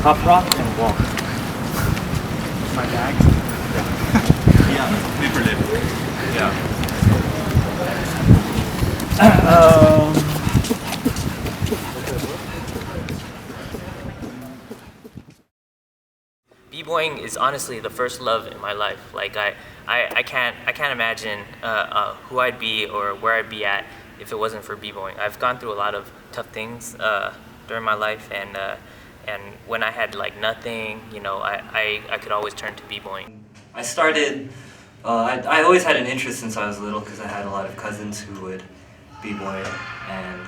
Top rock and walk. My bag? Yeah, paper lip. Yeah. B-boying is honestly the first love in my life. Like I can't imagine who I'd be or where I'd be at if it wasn't for b-boying. I've gone through a lot of tough things during my life, and when I had like nothing, you know, I could always turn to b-boying. I started. I always had an interest since I was little because I had a lot of cousins who would b-boy and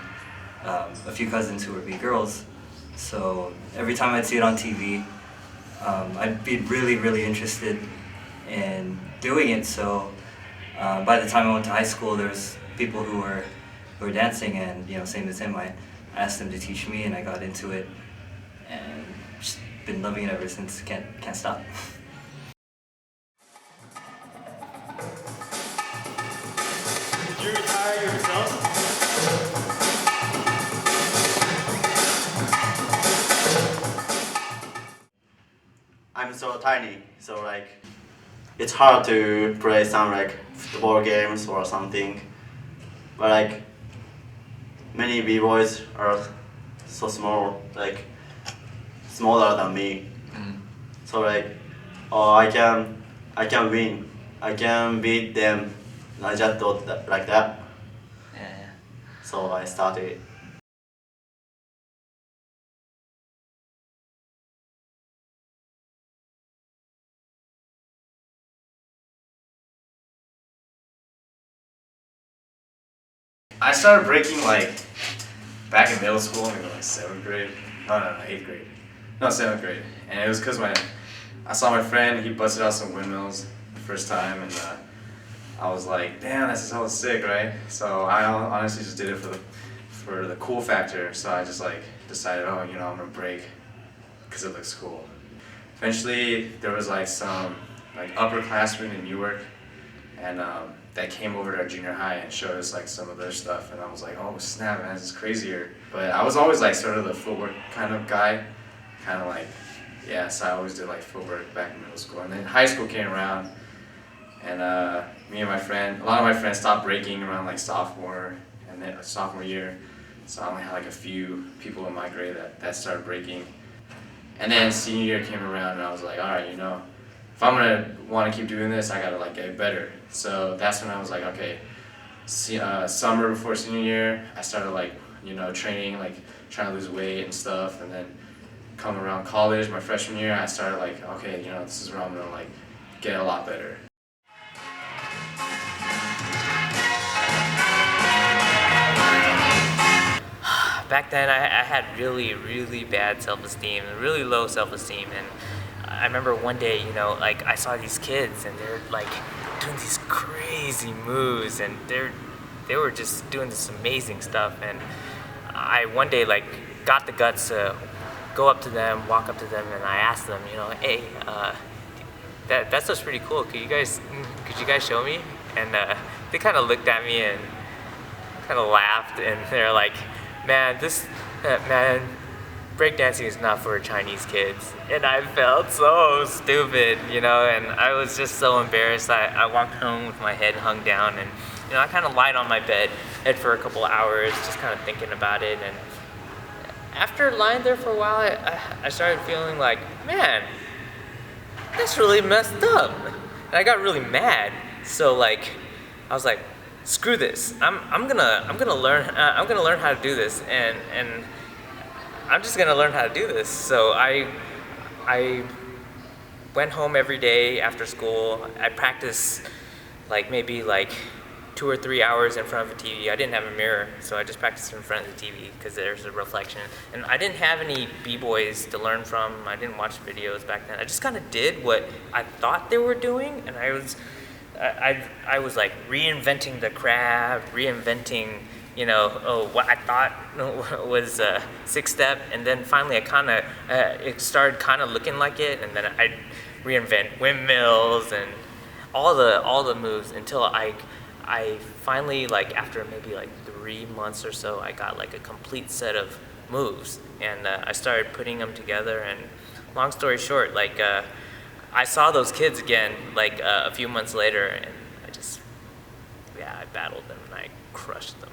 a few cousins who would be girls. So every time I'd see it on TV, I'd be really interested in doing it. So by the time I went to high school, there was people who were dancing, and you know, same as him, I asked them to teach me, and I got into it, and just been loving it ever since. Can't stop. Did you retire yourself? I'm so tiny, so like it's hard to play some like football games or something. But like many b-boys are so small, like smaller than me. So like, oh, I can win. I can beat them. I just thought that, like that. Yeah. So I started. I started breaking like back in middle school, maybe like 7th grade. No, 8th grade. No, 7th grade. And it was because I saw my friend, he busted out some windmills the first time, and I was like, damn, that's hella sick, right? So I honestly just did it for the cool factor. So I just like decided, oh, you know, I'm gonna break because it looks cool. Eventually, there was like some like upperclassmen in Newark, and that came over to our junior high and showed us like some of their stuff, and I was like, oh snap, man, this is crazier. But I was always like sort of the footwork kind of guy, kind of like, yeah, so I always did like footwork back in middle school. And then high school came around, and me and my friend, a lot of my friends stopped breaking around like sophomore year, so I only had like a few people in my grade that started breaking. And then senior year came around, and I was like, all right, you know, if I'm gonna want to keep doing this, I gotta like get better. So that's when I was like, okay, summer before senior year, I started like, you know, training, like trying to lose weight and stuff. And then come around college, my freshman year, I started like, okay, you know, this is where I'm gonna like get a lot better. Back then, I had really bad self-esteem, really low self-esteem, and I remember one day, you know, like I saw these kids and they're like doing these crazy moves, and they were just doing this amazing stuff, and I one day like got the guts to go up to them, walk up to them, and I asked them, you know, hey, that stuff's pretty cool. Could you guys show me? And they kind of looked at me and kind of laughed, and they're like, man, breakdancing is not for Chinese kids. And I felt so stupid, you know, and I was just so embarrassed. I walked home with my head hung down, and you know, I kind of lied on my bed for a couple hours, just kind of thinking about it. And after lying there for a while, I started feeling like, man, that's really messed up. And I got really mad. So like, I was like, screw this. I'm gonna learn how to do this, and I'm just gonna learn how to do this. So I went home every day after school. I practiced like maybe like 2 or 3 hours in front of a TV. I didn't have a mirror, so I just practiced in front of the TV because there's a reflection. And I didn't have any b-boys to learn from. I didn't watch videos back then. I just kind of did what I thought they were doing, and I was like reinventing the crab, reinventing, you know, what I thought was a 6-step, and then finally it started kind of looking like it, and then I'd reinvent windmills and all the moves until I finally, like after maybe like 3 months or so, I got like a complete set of moves, and I started putting them together, and long story short, like I saw those kids again like a few months later, and I battled them and I crushed them.